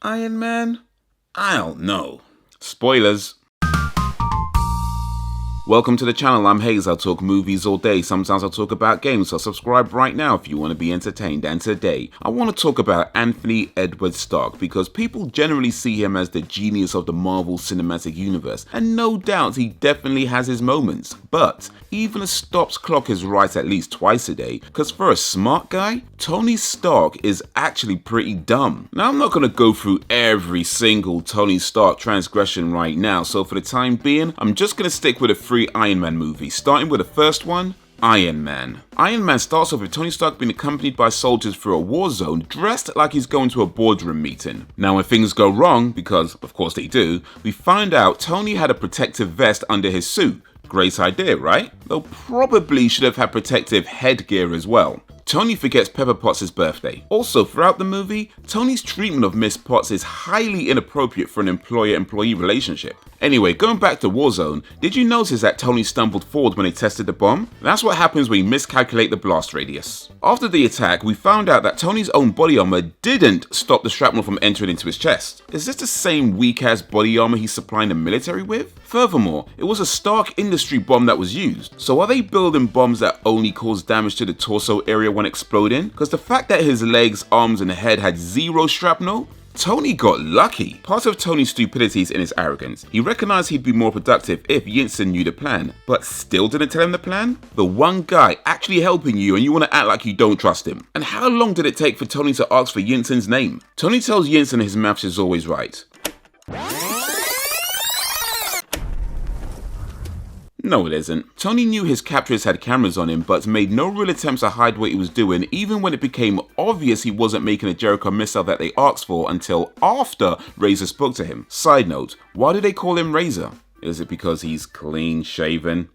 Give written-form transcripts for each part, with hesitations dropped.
Iron Man? I don't know. Spoilers. Welcome to the channel, I'm Hayes. I'll talk movies all day, sometimes I'll talk about games, so subscribe right now if you want to be entertained. And today, I want to talk about Anthony Edward Stark, because people generally see him as the genius of the Marvel Cinematic Universe, and no doubt he definitely has his moments, but even a stopped clock is right at least twice a day, because for a smart guy, Tony Stark is actually pretty dumb. Now I'm not going to go through every single Tony Stark transgression right now, so for the time being, I'm just going to stick with a free Iron Man movie, starting with the first one, Iron Man. Iron Man starts off with Tony Stark being accompanied by soldiers through a war zone, dressed like he's going to a boardroom meeting. Now when things go wrong, because of course they do, we find out Tony had a protective vest under his suit. Great idea, right? Though probably should have had protective headgear as well. Tony forgets Pepper Potts' birthday. Also, throughout the movie, Tony's treatment of Miss Potts is highly inappropriate for an employer-employee relationship. Anyway, going back to Warzone, did you notice that Tony stumbled forward when they tested the bomb? That's what happens when you miscalculate the blast radius. After the attack, we found out that Tony's own body armor didn't stop the shrapnel from entering into his chest. Is this the same weak-ass body armor he's supplying the military with? Furthermore, it was a Stark Industry bomb that was used. So are they building bombs that only cause damage to the torso area when exploding? Because the fact that his legs, arms, and head had zero shrapnel, Tony got lucky. Part of Tony's stupidity is in his arrogance. He recognized he'd be more productive if Yinsen knew the plan, but still didn't tell him the plan? The one guy actually helping you and you want to act like you don't trust him. And how long did it take for Tony to ask for Yinsen's name? Tony tells Yinsen his maths is always right. No, it isn't. Tony knew his captors had cameras on him, but made no real attempts to hide what he was doing, even when it became obvious he wasn't making a Jericho missile that they asked for until after Razor spoke to him. Side note, why do they call him Razor? Is it because he's clean shaven?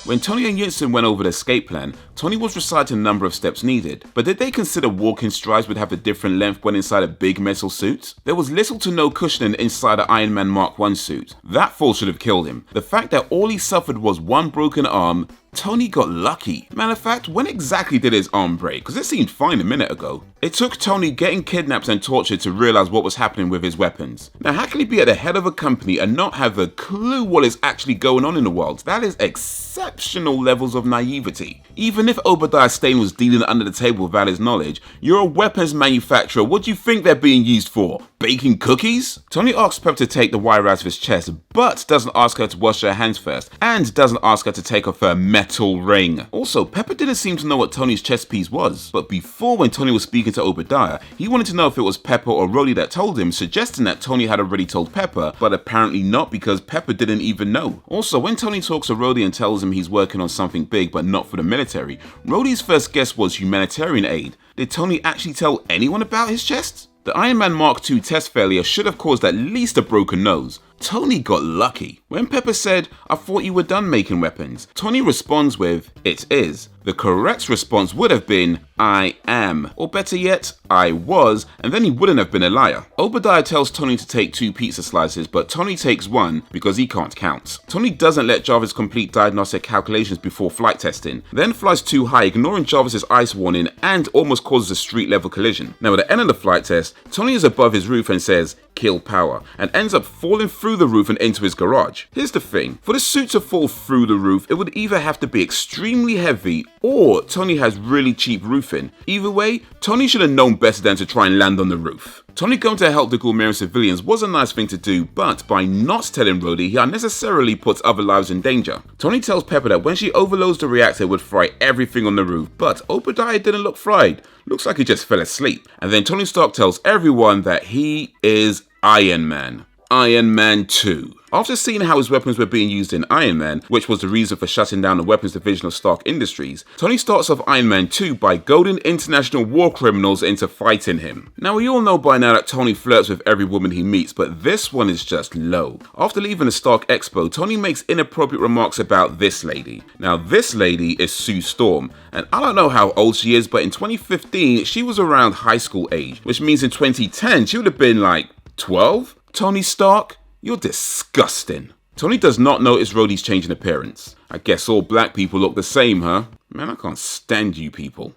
When Tony and Yinsen went over the escape plan, Tony was reciting a number of steps needed, but did they consider walking strides would have a different length when inside a big metal suit? There was little to no cushioning inside the Iron Man Mark I suit. That fall should have killed him. The fact that all he suffered was one broken arm, Tony got lucky. Matter of fact, when exactly did his arm break? Because it seemed fine a minute ago. It took Tony getting kidnapped and tortured to realize what was happening with his weapons. Now how can he be at the head of a company and not have a clue what is actually going on in the world? That is exceptional levels of naivety. Even if Obadiah Stane was dealing under the table without his knowledge, you're a weapons manufacturer, what do you think they're being used for? Baking cookies? Tony asks Pep to take the wire out of his chest, but doesn't ask her to wash her hands first, and doesn't ask her to take off her metal ring. Also, Pepper didn't seem to know what Tony's chest piece was, but before when Tony was speaking to Obadiah, he wanted to know if it was Pepper or Rhodey that told him, suggesting that Tony had already told Pepper, but apparently not because Pepper didn't even know. Also, when Tony talks to Rhodey and tells him he's working on something big but not for the military, Rhodey's first guess was humanitarian aid. Did Tony actually tell anyone about his chest? The Iron Man Mark II test failure should have caused at least a broken nose. Tony got lucky. When Pepper said, "I thought you were done making weapons," Tony responds with, "It is." The correct response would have been, "I am," or better yet, "I was," and then he wouldn't have been a liar. Obadiah tells Tony to take 2 pizza slices, but Tony takes 1 because he can't count. Tony doesn't let Jarvis complete diagnostic calculations before flight testing, then flies too high, ignoring Jarvis's ice warning and almost causes a street level collision. Now at the end of the flight test, Tony is above his roof and says, "Kill power," and ends up falling through the roof and into his garage. Here's the thing, for the suit to fall through the roof, it would either have to be extremely heavy or Tony has really cheap roofing. Either way, Tony should have known better than to try and land on the roof. Tony going to help the Gulmerian civilians was a nice thing to do, but by not telling Rhodey, he unnecessarily puts other lives in danger. Tony tells Pepper that when she overloads the reactor, it would fry everything on the roof, but Obadiah didn't look fried. Looks like he just fell asleep. And then Tony Stark tells everyone that he is Iron Man. Iron Man 2. After seeing how his weapons were being used in Iron Man, which was the reason for shutting down the weapons division of Stark Industries, Tony starts off Iron Man 2 by goading international war criminals into fighting him. Now we all know by now that Tony flirts with every woman he meets, but this one is just low. After leaving the Stark Expo, Tony makes inappropriate remarks about this lady. Now this lady is Sue Storm, and I don't know how old she is, but in 2015 she was around high school age, which means in 2010 she would have been like 12? Tony Stark? You're disgusting. Tony does not notice Rhodey's change in appearance. I guess all black people look the same, huh? Man, I can't stand you people.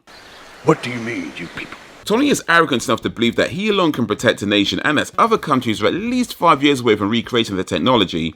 What do you mean, you people? Tony is arrogant enough to believe that he alone can protect a nation and that other countries are at least 5 years away from recreating the technology.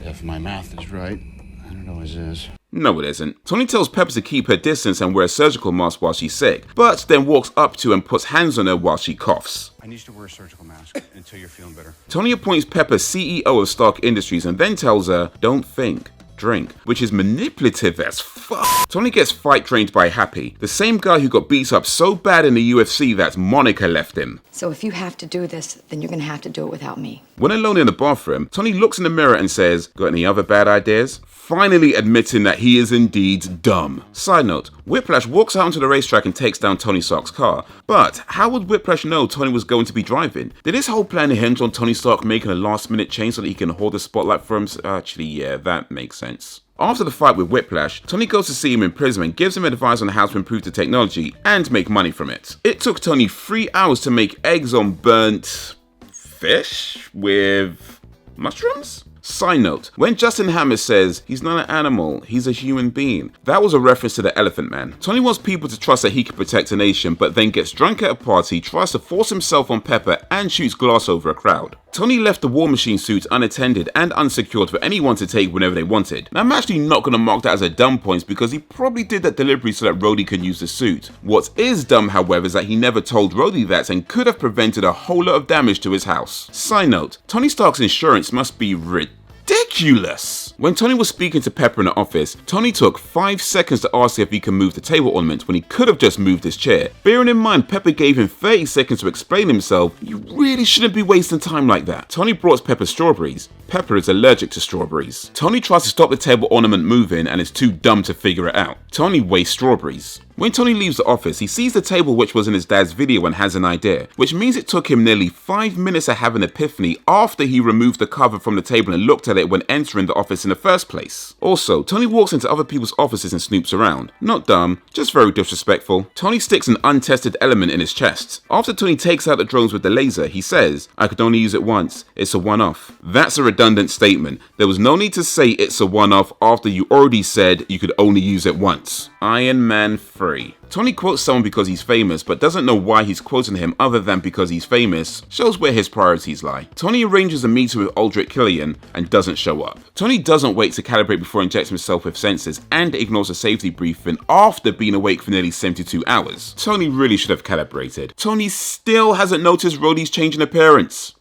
If my math is right, I don't know his is. No, it isn't. Tony tells Pepper to keep her distance and wear a surgical mask while she's sick, but then walks up to and puts hands on her while she coughs. I need you to wear a surgical mask until you're feeling better. Tony appoints Pepper CEO of Stark Industries and then tells her, don't think, drink, which is manipulative as fuck. Tony gets fight trained by Happy, the same guy who got beat up so bad in the UFC that Monica left him. So if you have to do this, then you're gonna have to do it without me. When alone in the bathroom, Tony looks in the mirror and says, got any other bad ideas? Finally admitting that he is indeed dumb. Side note, Whiplash walks out onto the racetrack and takes down Tony Stark's car. But how would Whiplash know Tony was going to be driving? Did his whole plan hinge on Tony Stark making a last minute change so that he can hold the spotlight for him? Actually, yeah, that makes sense. After the fight with Whiplash, Tony goes to see him in prison and gives him advice on how to improve the technology and make money from it. It took Tony 3 hours to make eggs on burnt fish with mushrooms? Side note, when Justin Hammer says he's not an animal, he's a human being, that was a reference to the Elephant Man. Tony wants people to trust that he can protect a nation, but then gets drunk at a party, tries to force himself on Pepper, and shoots glass over a crowd. Tony left the War Machine suit unattended and unsecured for anyone to take whenever they wanted. Now I'm actually not going to mark that as a dumb point because he probably did that deliberately so that Rhodey can use the suit. What is dumb, however, is that he never told Rhodey that and could have prevented a whole lot of damage to his house. Side note, Tony Stark's insurance must be ridiculous. When Tony was speaking to Pepper in the office, Tony took 5 seconds to ask if he can move the table ornament when he could have just moved his chair. Bearing in mind Pepper gave him 30 seconds to explain himself, you really shouldn't be wasting time like that. Tony brought Pepper strawberries. Pepper is allergic to strawberries. Tony tries to stop the table ornament moving and is too dumb to figure it out. Tony wastes strawberries. When Tony leaves the office, he sees the table which was in his dad's video and has an idea, which means it took him nearly 5 minutes to have an epiphany after he removed the cover from the table and looked at it when entering the office in the first place. Also, Tony walks into other people's offices and snoops around. Not dumb, just very disrespectful. Tony sticks an untested element in his chest. After Tony takes out the drones with the laser, he says, I could only use it once, it's a one-off. That's a redundant statement. There was no need to say it's a one-off after you already said you could only use it once. Iron Man 3. Tony quotes someone because he's famous, but doesn't know why he's quoting him other than because he's famous. Shows where his priorities lie. Tony arranges a meeting with Aldrich Killian and doesn't show up. Tony doesn't wait to calibrate before injecting himself with sensors and ignores a safety briefing after being awake for nearly 72 hours. Tony really should have calibrated. Tony still hasn't noticed Rhodey's change in appearance.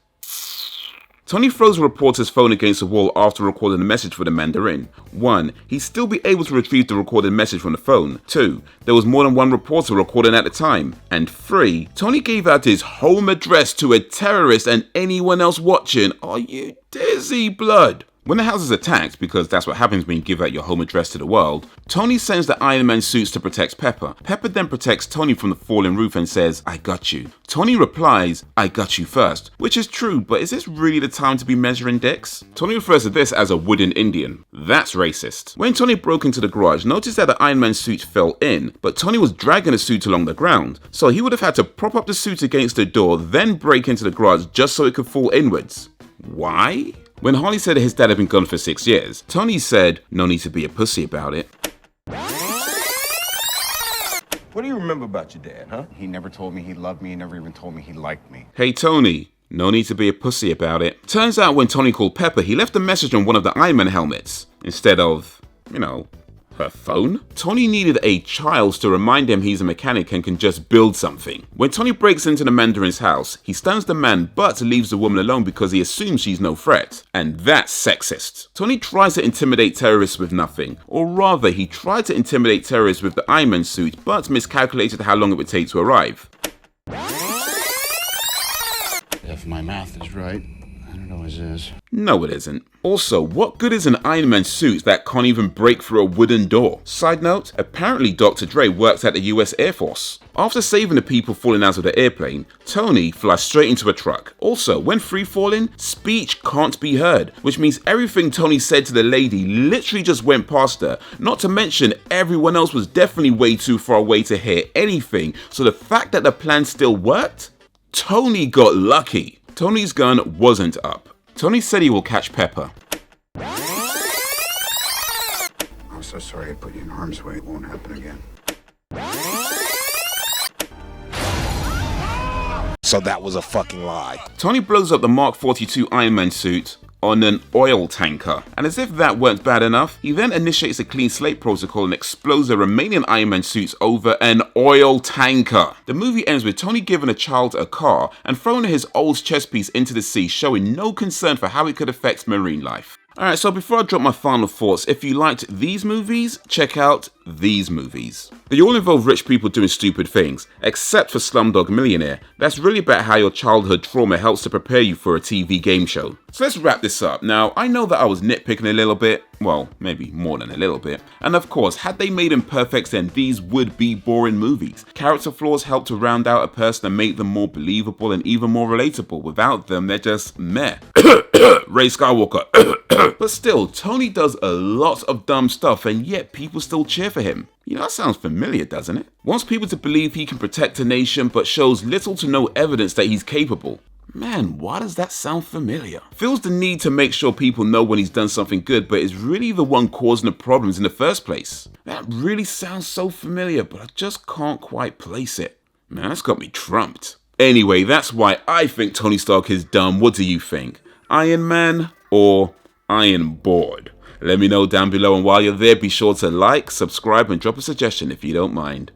Tony throws a reporter's phone against the wall after recording a message for the Mandarin. 1. He'd still be able to retrieve the recorded message from the phone. 2. There was more than one reporter recording at the time. And 3. Tony gave out his home address to a terrorist and anyone else watching. Are you dizzy, blood? When the house is attacked, because that's what happens when you give out your home address to the world, Tony sends the Iron Man suits to protect Pepper. Pepper then protects Tony from the falling roof and says, I got you. Tony replies, I got you first, which is true, but is this really the time to be measuring dicks? Tony refers to this as a wooden Indian. That's racist. When Tony broke into the garage, notice that the Iron Man suit fell in, but Tony was dragging the suit along the ground, so he would have had to prop up the suit against the door, then break into the garage just so it could fall inwards. Why? When Harley said that his dad had been gone for 6 years, Tony said, no need to be a pussy about it. What do you remember about your dad, huh? He never told me he loved me, he never even told me he liked me. Hey Tony, no need to be a pussy about it. Turns out when Tony called Pepper, he left a message on one of the Iron Man helmets, instead of, her phone? Tony needed a child to remind him he's a mechanic and can just build something. When Tony breaks into the Mandarin's house, he stuns the man but leaves the woman alone because he assumes she's no threat. And that's sexist. Tony tries to intimidate terrorists with nothing. Or rather, he tried to intimidate terrorists with the Iron Man suit but miscalculated how long it would take to arrive. If my math is right, I don't know his is. No, it isn't. Also, what good is an Iron Man suit that can't even break through a wooden door? Side note, apparently Dr. Dre works at the US Air Force. After saving the people falling out of the airplane, Tony flies straight into a truck. Also, when free falling, speech can't be heard, which means everything Tony said to the lady literally just went past her. Not to mention, everyone else was definitely way too far away to hear anything, so the fact that the plan still worked? Tony got lucky. Tony's gun wasn't up. Tony said he will catch Pepper. I'm so sorry I put you in harm's way. It won't happen again. so that was a fucking lie. Tony blows up the Mark 42 Iron Man suit on an oil tanker, and as if that weren't bad enough, he then initiates a clean slate protocol and explodes the remaining Iron Man suits over an oil tanker. The movie ends with Tony giving a child a car and throwing his old chess piece into the sea, showing no concern for how it could affect marine life. Alright, so before I drop my final thoughts, if you liked these movies, check out these movies. They all involve rich people doing stupid things, except for Slumdog Millionaire. That's really about how your childhood trauma helps to prepare you for a TV game show. So let's wrap this up. Now, I know that I was nitpicking a little bit, well, maybe more than a little bit. And of course, had they made imperfects, then these would be boring movies. Character flaws help to round out a person and make them more believable and even more relatable. Without them, they're just meh. Ray Skywalker. But still, Tony does a lot of dumb stuff and yet people still cheer for him. You know, that sounds familiar, doesn't it? Wants people to believe he can protect a nation but shows little to no evidence that he's capable. Man, why does that sound familiar? Feels the need to make sure people know when he's done something good, but is really the one causing the problems in the first place. That really sounds so familiar, but I just can't quite place it. Man, that's got me trumped. Anyway, that's why I think Tony Stark is dumb. What do you think? Iron Man or Iron Board? Let me know down below, and while you're there, be sure to like, subscribe, and drop a suggestion if you don't mind.